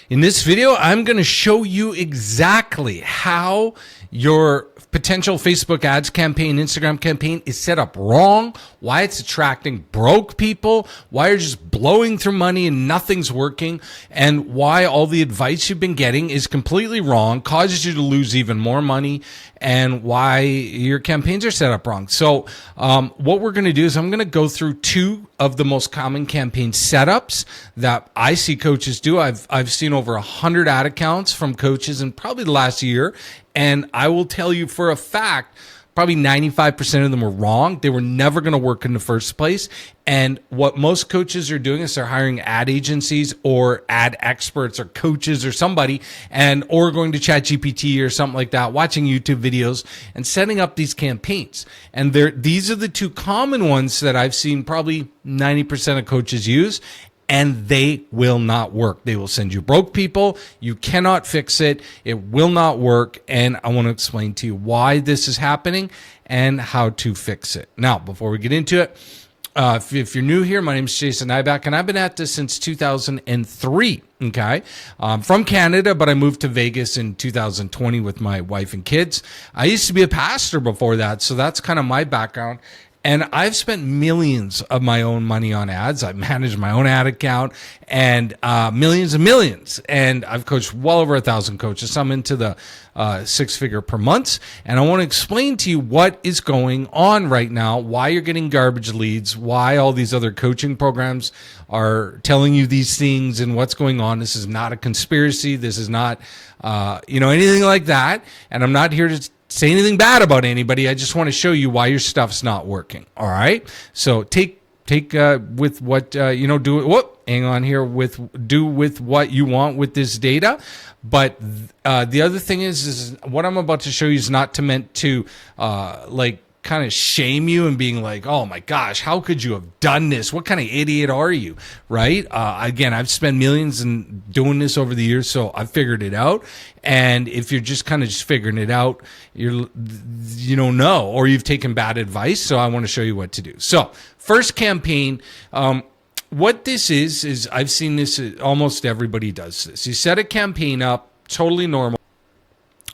In this video, I'm going to show you exactly how your potential Facebook ads campaign, Instagram campaign is set up wrong, why it's attracting broke people, why you're just blowing through money and nothing's working, and why all the advice you've been getting is completely wrong, causes you to lose even more money, and why your campaigns are set up wrong. So what we're going to do is I'm going to go through two of the most common campaign setups that I see coaches do. I've seen over 100 ad accounts from coaches in probably the last year, and I will tell you for a fact, probably 95% of them were wrong. They were never going to work in the first place. And what most coaches are doing is they're hiring ad agencies or ad experts or coaches or somebody, or going to ChatGPT or something like that, watching YouTube videos and setting up these campaigns. And these are the two common ones that I've seen probably 90% of coaches use. And they will not work. They will send you broke people. You cannot fix it. It will not work. And I want to explain to you why this is happening and how to fix it. Now, before we get into it, if you're new here, my name is Jason Nyback, and I've been at this since 2003. Okay. From Canada, but I moved to Vegas in 2020 with my wife and kids. I used to be a pastor before that. So that's kind of my background. And I've spent millions of my own money on ads. I've managed my own ad account and millions and millions. And I've coached well over 1,000 coaches. I'm into the six-figure per month. And I want to explain to you what is going on right now, why you're getting garbage leads, why all these other coaching programs are telling you these things and what's going on. This is not a conspiracy. This is not, anything like that. And I'm not here to say anything bad about anybody. I just want to show you why your stuff's not working. All right. So take with what, do it. Whoop, hang on here do with what you want with this data. But, the other thing is what I'm about to show you is not meant to, kind of shame you and being like, oh my gosh, how could you have done this? What kind of idiot are you? Right? Again, I've spent millions in doing this over the years, so I've figured it out. And if you're just kind of just figuring it out, you don't know, or you've taken bad advice. So I want to show you what to do. So first campaign, what this is I've seen this, almost everybody does this. You set a campaign up, totally normal,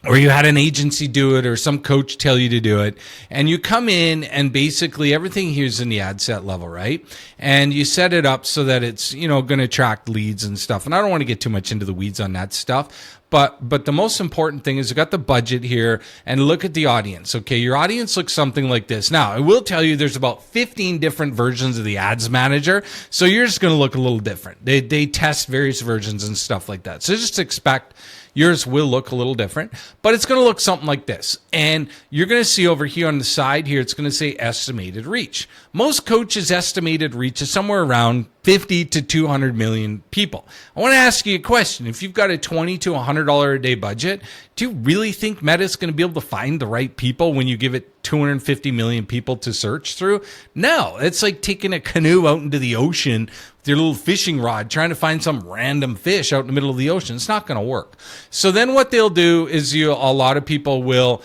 or you had an agency do it or some coach tell you to do it, and you come in and basically everything here is in the ad set level, right? And you set it up so that it's, going to attract leads and stuff. And I don't want to get too much into the weeds on that stuff, but the most important thing is you got the budget here and look at the audience. Okay, your audience looks something like this. Now, I will tell you there's about 15 different versions of the ads manager, so you're just going to look a little different. They test various versions and stuff like that. So just expect yours will look a little different, but it's going to look something like this. And you're going to see over here on the side here, it's going to say estimated reach. Most coaches' estimated reach is somewhere around 50 to 200 million people. I want to ask you a question. If you've got a $20 to $100 a day budget, do you really think Meta is going to be able to find the right people when you give it 250 million people to search through? No, it's like taking a canoe out into the ocean with your little fishing rod, trying to find some random fish out in the middle of the ocean. It's not going to work. So then what they'll do is a lot of people will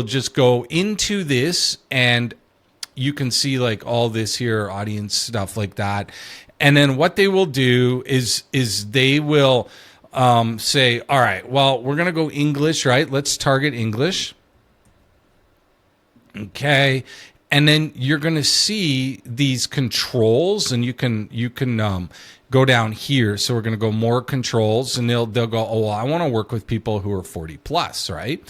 just go into this, and you can see like all this here, audience stuff like that. And then what they will do is they will say, all right, well, we're going to go English, right? Let's target English. Okay. And then you're going to see these controls, and you can go down here. So we're going to go more controls, and they'll go, oh, well, I want to work with people who are 40 plus, right?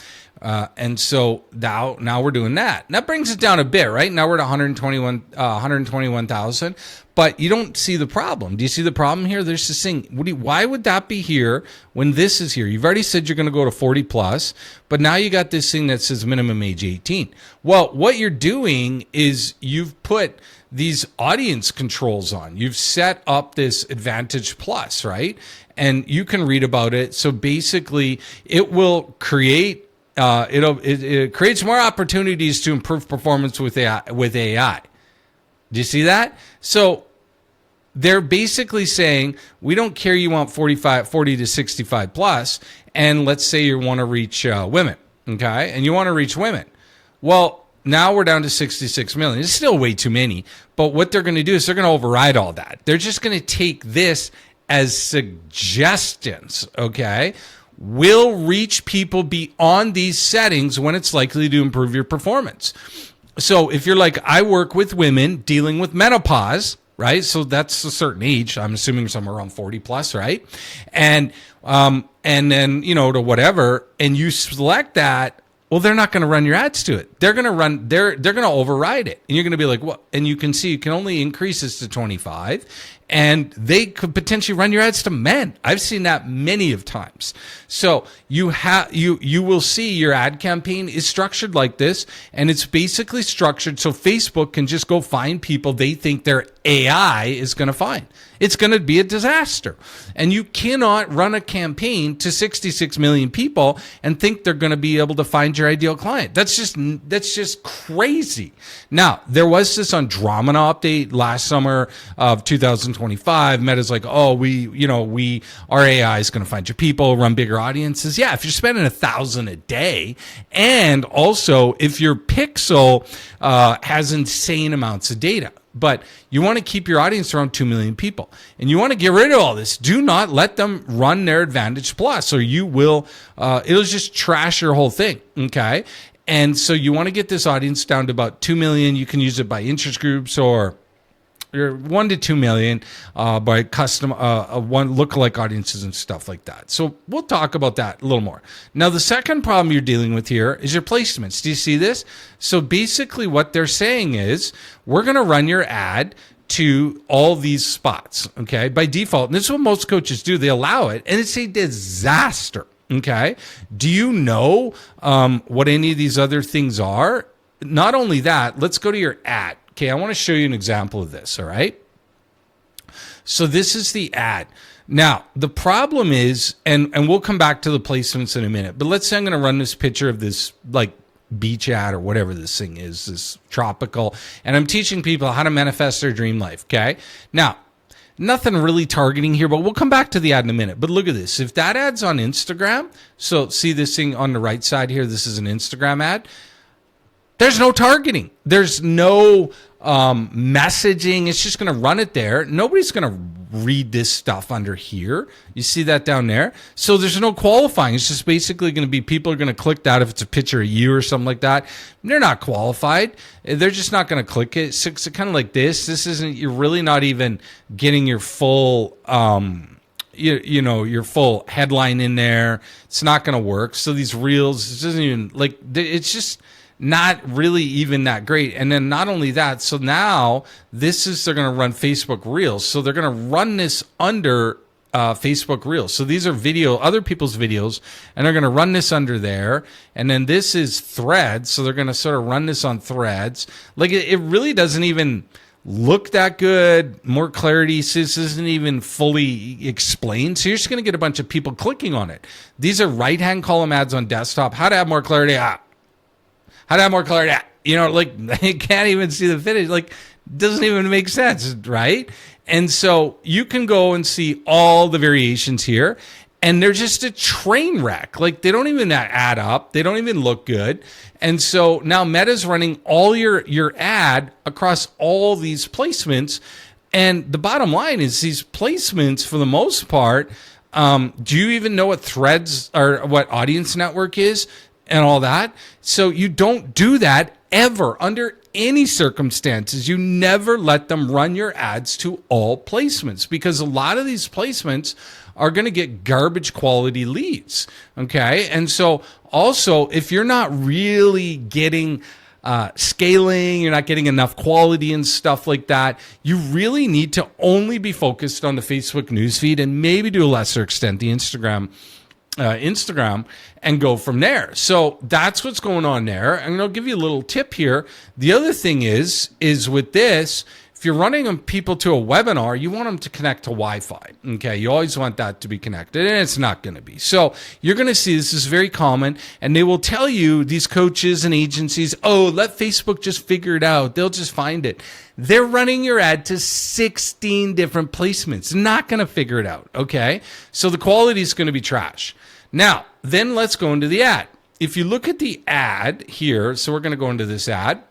And so now we're doing that. And that brings it down a bit, right? Now we're at 121,000, but you don't see the problem. Do you see the problem here? There's this thing. Why would that be here when this is here? You've already said you're going to go to 40 plus, but now you got this thing that says minimum age 18. Well, what you're doing is you've put these audience controls on. You've set up this Advantage Plus, right? And you can read about it. So basically it will create it creates more opportunities to improve performance with AI. Do you see that? So they're basically saying, we don't care you want 40 to 65 plus, and let's say you want to reach women, okay? And you want to reach women. Well, now we're down to 66 million. It's still way too many, but what they're going to do is they're going to override all that. They're just going to take this as suggestions, okay, will reach people beyond these settings when it's likely to improve your performance. So if you're like, I work with women dealing with menopause, right? So that's a certain age. I'm assuming somewhere around 40 plus, right? And then, to whatever, and you select that, well, they're not going to run your ads to it. They're going to override it. And you're going to be like, what? And you can see you can only increase this to 25. And they could potentially run your ads to men. I've seen that many of times. So you will see your ad campaign is structured like this, and it's basically structured so Facebook can just go find people they think their AI is going to find. It's going to be a disaster. And you cannot run a campaign to 66 million people and think they're going to be able to find your ideal client. That's just crazy. Now, there was this on Dramana update last summer of 2025. Meta's like, our AI is going to find your people, run bigger audiences. Yeah, if you're spending 1,000 a day, and also if your pixel has insane amounts of data. But you want to keep your audience around 2 million people. And you want to get rid of all this. Do not let them run their Advantage Plus, or you will, it'll just trash your whole thing, okay? And so you want to get this audience down to about 2 million. You can use it by interest groups or 1 to 2 million by custom one lookalike audiences and stuff like that. So we'll talk about that a little more. Now, the second problem you're dealing with here is your placements. Do you see this? So basically what they're saying is we're going to run your ad to all these spots, okay, by default. And this is what most coaches do. They allow it, and it's a disaster, okay? Do you know what any of these other things are? Not only that, let's go to your ad. Okay, I want to show you an example of this, all right? So this is the ad. Now, the problem is, and we'll come back to the placements in a minute, but let's say I'm going to run this picture of this, like, beach ad or whatever this thing is, this tropical, and I'm teaching people how to manifest their dream life, okay? Now, nothing really targeting here, but we'll come back to the ad in a minute. But look at this. If that ad's on Instagram, so see this thing on the right side here, this is an Instagram ad. There's no targeting. There's no messaging. It's just going to run it there. Nobody's going to read this stuff under here. You see that down there? So there's no qualifying. It's just basically going to be people are going to click that if it's a picture of you or something like that. They're not qualified. They're just not going to click it. So it's kind of like this. This isn't, you're really not even getting your full your full headline in there. It's not going to work. So these reels, it doesn't even, like, it's just not really even that great. And then not only that, so now they're going to run Facebook Reels. So they're going to run this under Facebook Reels. So these are other people's videos, and they're going to run this under there. And then this is Threads. So they're going to sort of run this on Threads. Like, it really doesn't even look that good. More clarity. So this isn't even fully explained. So you're just going to get a bunch of people clicking on it. These are right-hand column ads on desktop. How to have more clarity. How to have more clarity? Like, they can't even see the finish. Like, doesn't even make sense, right? And so you can go and see all the variations here, and they're just a train wreck. Like, they don't even add up. They don't even look good. And so now Meta's running all your ad across all these placements. And the bottom line is these placements, for the most part, do you even know what Threads or what Audience Network is? And all that. So you don't do that ever under any circumstances. You never let them run your ads to all placements, because a lot of these placements are going to get garbage quality leads. Okay. And so also, if you're not really getting scaling, you're not getting enough quality and stuff like that, you really need to only be focused on the Facebook newsfeed, and maybe to a lesser extent the Instagram, and go from there. So that's what's going on there. And I'll give you a little tip here. The other thing is with this, if you're running people to a webinar, you want them to connect to Wi-Fi. Okay, you always want that to be connected, and it's not going to be. So you're going to see this is very common, and they will tell you, these coaches and agencies, let Facebook just figure it out. They'll just find it. They're running your ad to 16 different placements. Not going to figure it out, okay? So the quality is going to be trash. Now, then let's go into the ad. If you look at the ad here, so we're going to go into this ad.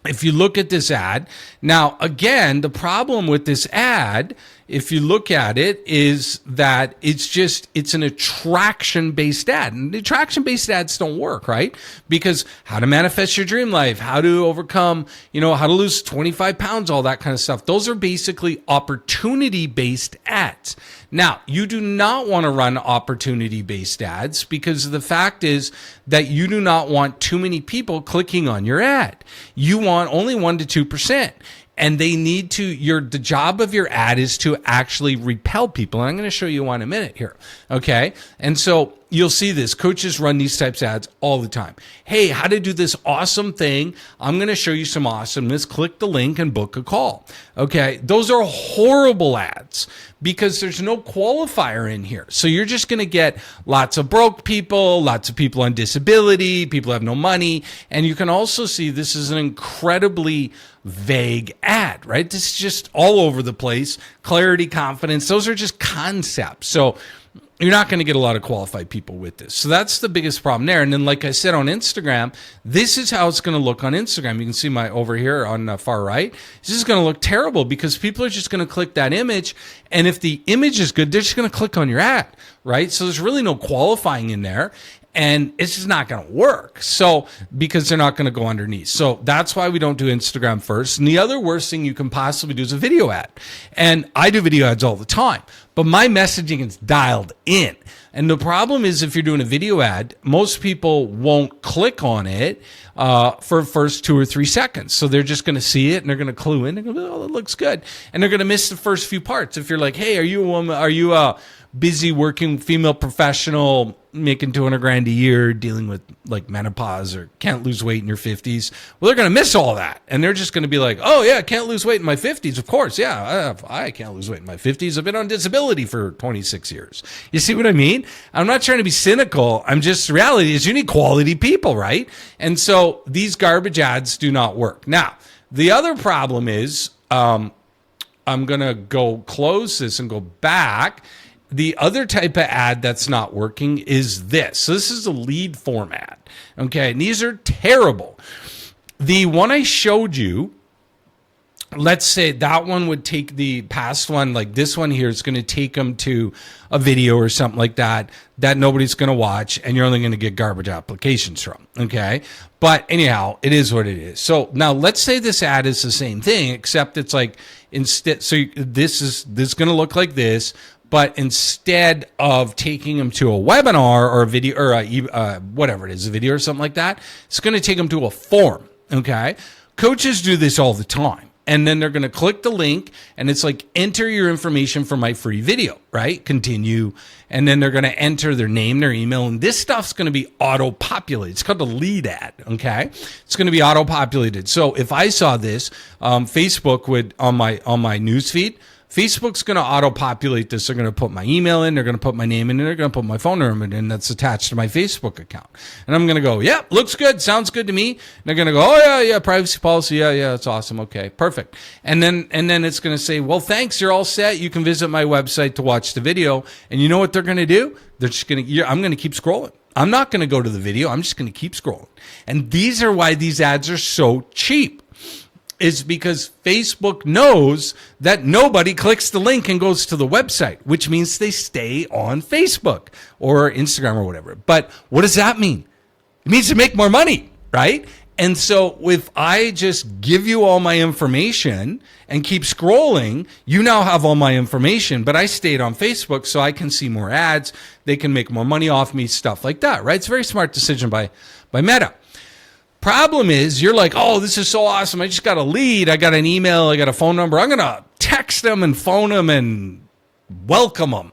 If you look at this ad, now, again, the problem with this ad if you look at it, is that it's an attraction-based ad. And the attraction-based ads don't work, right? Because how to manifest your dream life, how to overcome, how to lose 25 pounds, all that kind of stuff. Those are basically opportunity-based ads. Now, you do not want to run opportunity-based ads because the fact is that you do not want too many people clicking on your ad. You want only 1 to 2%. And they need to, the job of your ad is to actually repel people. And I'm going to show you one in a minute here. Okay. And so you'll see this. Coaches run these types of ads all the time. Hey, how to do this awesome thing. I'm going to show you some awesomeness. Click the link and book a call. Okay. Those are horrible ads because there's no qualifier in here. So you're just going to get lots of broke people, lots of people on disability, people who have no money. And you can also see this is an incredibly vague ad, right? This is just all over the place. Clarity, confidence, those are just concepts. So you're not going to get a lot of qualified people with this. So that's the biggest problem there. And then, like I said, on Instagram, this is how it's going to look on Instagram. You can see my over here on the far right. This is going to look terrible because people are just going to click that image. And if the image is good, they're just going to click on your ad, right? So there's really no qualifying in there. And it's just not going to work. So, because they're not going to go underneath. So that's why we don't do Instagram first. And the other worst thing you can possibly do is a video ad. And I do video ads all the time, but my messaging is dialed in. And the problem is if you're doing a video ad, most people won't click on it for the first 2 or 3 seconds. So they're just going to see it and they're going to clue in. They're going to go, oh, it looks good. And they're going to miss the first few parts. If you're like, hey, are you a woman? Are you a busy working female professional making 200 grand a year, dealing with like menopause or can't lose weight in your 50s? Well, they're going to miss all that. And they're just going to be like, oh yeah, can't lose weight in my 50s. Of course. Yeah. I can't lose weight in my 50s. I've been on disability for 26 years. You see what I mean? I'm not trying to be cynical. The reality is you need quality people, right? And so these garbage ads do not work. Now, the other problem is, I'm going to go close this and go back. The other type of ad that's not working is this. So this is a lead form ad. Okay. And these are terrible. The one I showed you, let's say that one would take the past one, like this one here is going to take them to a video or something like that nobody's going to watch, and you're only going to get garbage applications from. Okay. But anyhow, it is what it is. So now let's say this ad is the same thing, except it's like instead, so this is going to look like this. But instead of taking them to a webinar or a video or whatever it is, a video or something like that, it's going to take them to a form. Okay. Coaches do this all the time. And then they're going to click the link and it's like, enter your information for my free video, right? Continue. And then they're going to enter their name, their email. And this stuff's going to be auto-populated. It's called a lead ad. Okay. It's going to be auto-populated. So if I saw this, Facebook would on my news feed, Facebook's going to auto-populate this. They're going to put my email in. They're going to put my name in. And they're going to put my phone number in that's attached to my Facebook account. And I'm going to go, yep, looks good. Sounds good to me. And they're going to go, oh, yeah, privacy policy. Yeah, that's awesome. Okay, perfect. And then it's going to say, well, thanks. You're all set. You can visit my website to watch the video. And you know what they're going to do? They're just going to, I'm going to keep scrolling. I'm not going to go to the video. I'm just going to keep scrolling. And these are why these ads are so cheap. Is because Facebook knows that nobody clicks the link and goes to the website, which means they stay on Facebook or Instagram or whatever. But what does that mean? It means to make more money, right? And so if I just give you all my information and keep scrolling, you now have all my information, but I stayed on Facebook so I can see more ads. They can make more money off me, stuff like that, right? It's a very smart decision by Meta. Problem is, you're like, oh, this is so awesome. I just got a lead. I got an email. I got a phone number. I'm going to text them and phone them and welcome them.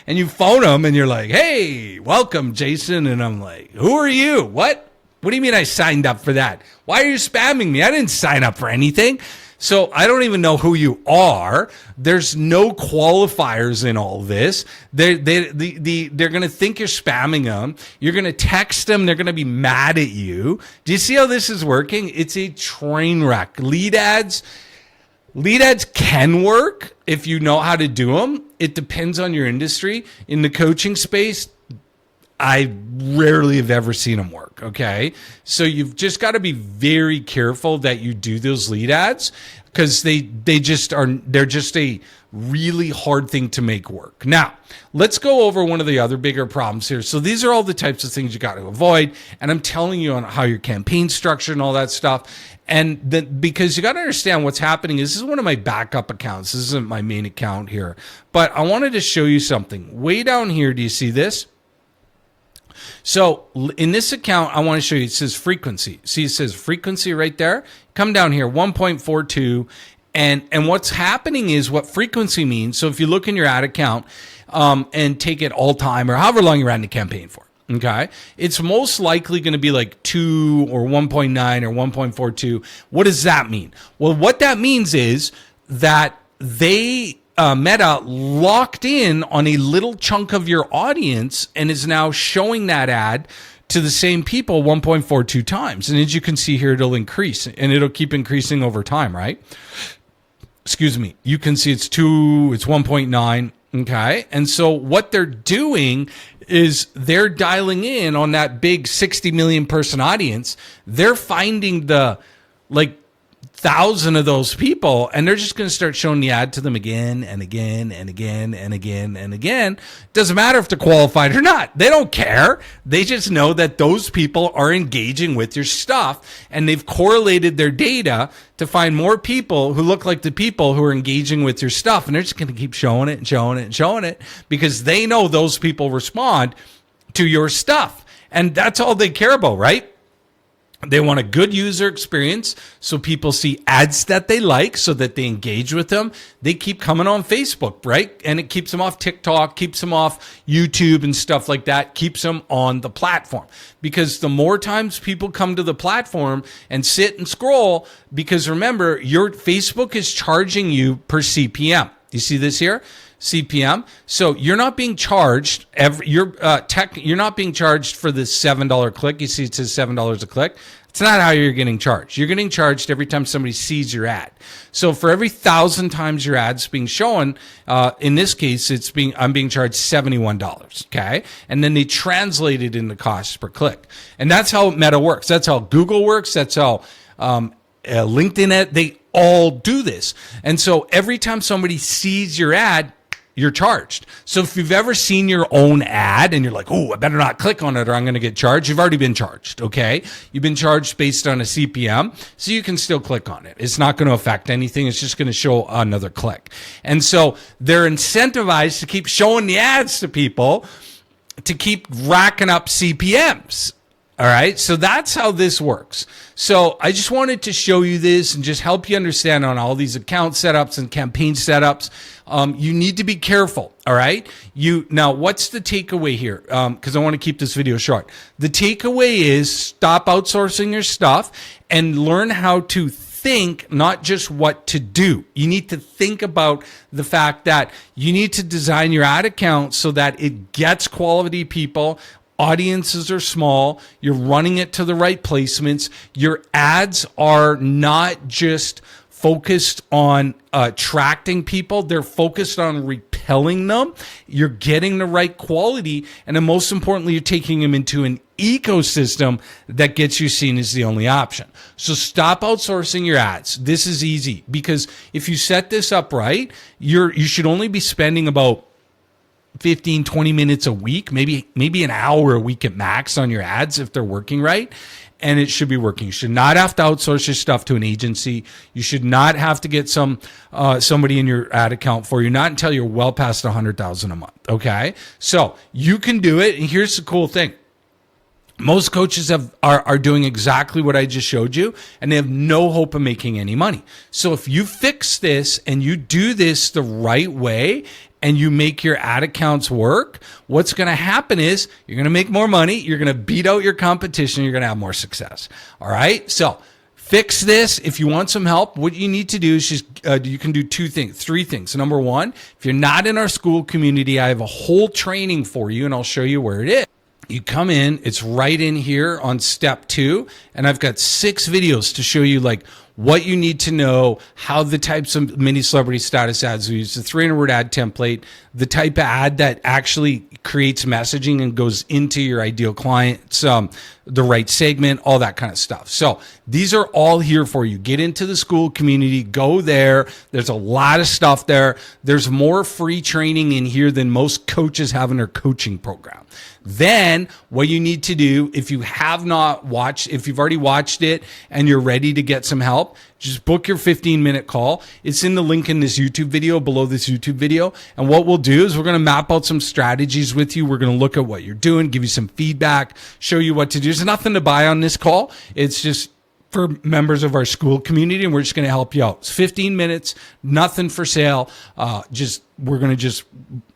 And you phone them and you're like, hey, welcome, Jason. And I'm like, who are you? What do you mean I signed up for that? Why are you spamming me? I didn't sign up for anything. So I don't even know who you are. There's no qualifiers in all this. They're going to think you're spamming them. You're going to text them. They're going to be mad at you. Do you see how this is working? It's a train wreck. Lead ads can work if you know how to do them. It depends on your industry. In the coaching space, I rarely have ever seen them work. Okay. So you've just got to be very careful that you do those lead ads because they're just a really hard thing to make work. Now, let's go over one of the other bigger problems here. So these are all the types of things you got to avoid. And I'm telling you on how your campaign structure and all that stuff. And then, because you got to understand what's happening is, this is one of my backup accounts. This isn't my main account here, but I wanted to show you something way down here. Do you see this? So in this account, I want to show you, it says frequency. See, it says frequency right there. Come down here, 1.42. And what's happening is what frequency means. So if you look in your ad account and take it all time or however long you ran the campaign for, okay, it's most likely going to be like 2 or 1.9 or 1.42. What does that mean? Well, what that means is that they Meta locked in on a little chunk of your audience and is now showing that ad to the same people 1.42 times. And as you can see here, it'll increase and it'll keep increasing over time, right? Excuse me. You can see it's 2, it's 1.9. Okay. And so what they're doing is they're dialing in on that big 60 million person audience. They're finding the 1,000 of those people, and they're just going to start showing the ad to them again and again and again and again and again. Doesn't matter if they're qualified or not. They don't care. They just know that those people are engaging with your stuff, and they've correlated their data to find more people who look like the people who are engaging with your stuff. And they're just going to keep showing it and showing it and showing it because they know those people respond to your stuff. And that's all they care about, right? They want a good user experience so people see ads that they like so that they engage with them. They keep coming on Facebook, right? And it keeps them off TikTok, keeps them off YouTube and stuff like that, keeps them on the platform. Because the more times people come to the platform and sit and scroll, because remember, your Facebook is charging you per CPM. You see this here? CPM. So you're not being charged you're not being charged for this $7 click. You see it says $7 a click. It's not how you're getting charged. You're getting charged every time somebody sees your ad. So for every 1,000 times your ad's being shown, in this case, I'm being charged $71. Okay. And then they translate it into cost per click. And that's how Meta works. That's how Google works. That's how, LinkedIn, they all do this. And so every time somebody sees your ad, you're charged. So if you've ever seen your own ad and you're like, oh, I better not click on it or I'm going to get charged, you've already been charged, okay? You've been charged based on a CPM, so you can still click on it. It's not going to affect anything. It's just going to show another click. And so they're incentivized to keep showing the ads to people to keep racking up CPMs. All right. So that's how this works. So I just wanted to show you this and just help you understand on all these account setups and campaign setups. You need to be careful. All right. Now, what's the takeaway here? Because I want to keep this video short. The takeaway is stop outsourcing your stuff and learn how to think, not just what to do. You need to think about the fact that you need to design your ad account so that it gets quality people. Audiences are small. You're running it to the right placements. Your ads are not just focused on attracting people. They're focused on repelling them. You're getting the right quality. And then most importantly, you're taking them into an ecosystem that gets you seen as the only option. So stop outsourcing your ads. This is easy because if you set this up right, you should only be spending about 15, 20 minutes a week, maybe an hour a week at max on your ads if they're working right. And it should be working. You should not have to outsource your stuff to an agency. You should not have to get somebody in your ad account for you, not until you're well past 100,000 a month. Okay. So you can do it. And here's the cool thing. Most coaches are doing exactly what I just showed you, and they have no hope of making any money. So if you fix this and you do this the right way and you make your ad accounts work, what's going to happen is you're going to make more money. You're going to beat out your competition. You're going to have more success. All right. So fix this. If you want some help, what you need to do is you can do three things. Number one, if you're not in our Skool community, I have a whole training for you and I'll show you where it is. You come in, it's right in here on step 2, and I've got 6 videos to show you like what you need to know, how the types of mini celebrity status ads we use, the 300-word ad template, the type of ad that actually creates messaging and goes into your ideal clients, the right segment, all that kind of stuff. So these are all here for you. Get into the Skool community, go there. There's a lot of stuff there. There's more free training in here than most coaches have in their coaching program. Then what you need to do, if you have not watched, if you've already watched it and you're ready to get some help, just book your 15-minute call. It's in the link in this YouTube video, below this YouTube video. And what we'll do is we're going to map out some strategies with you. We're going to look at what you're doing, give you some feedback, show you what to do. There's nothing to buy on this call. It's just for members of our Skool community, and we're just going to help you out. It's 15 minutes, nothing for sale. We're going to just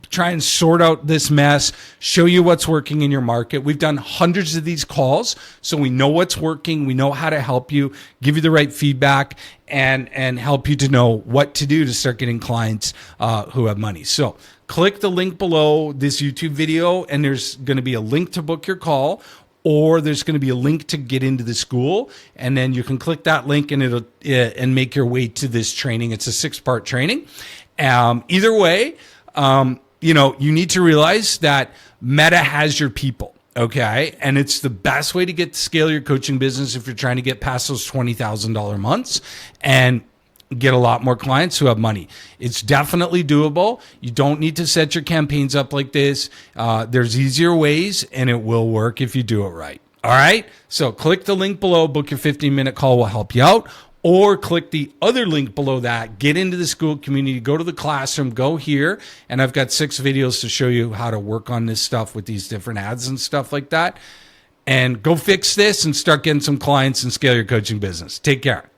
try and sort out this mess, show you what's working in your market. We've done hundreds of these calls, so we know what's working. We know how to help you, give you the right feedback, and help you to know what to do to start getting clients who have money. So click the link below this YouTube video, and there's going to be a link to book your call, or there's going to be a link to get into the Skool, and then you can click that link and it'll and make your way to this training. It's a 6-part training. Either way, you need to realize that Meta has your people, okay? And it's the best way to get to scale your coaching business if you're trying to get past those $20,000 months and get a lot more clients who have money. It's definitely doable. You don't need to set your campaigns up like this. There's easier ways, and it will work if you do it right. All right? So click the link below, book your 15-minute call, will help you out. Or click the other link below that, get into the Skool community, go to the classroom, go here, and I've got 6 videos to show you how to work on this stuff with these different ads and stuff like that. And go fix this and start getting some clients and scale your coaching business. Take care.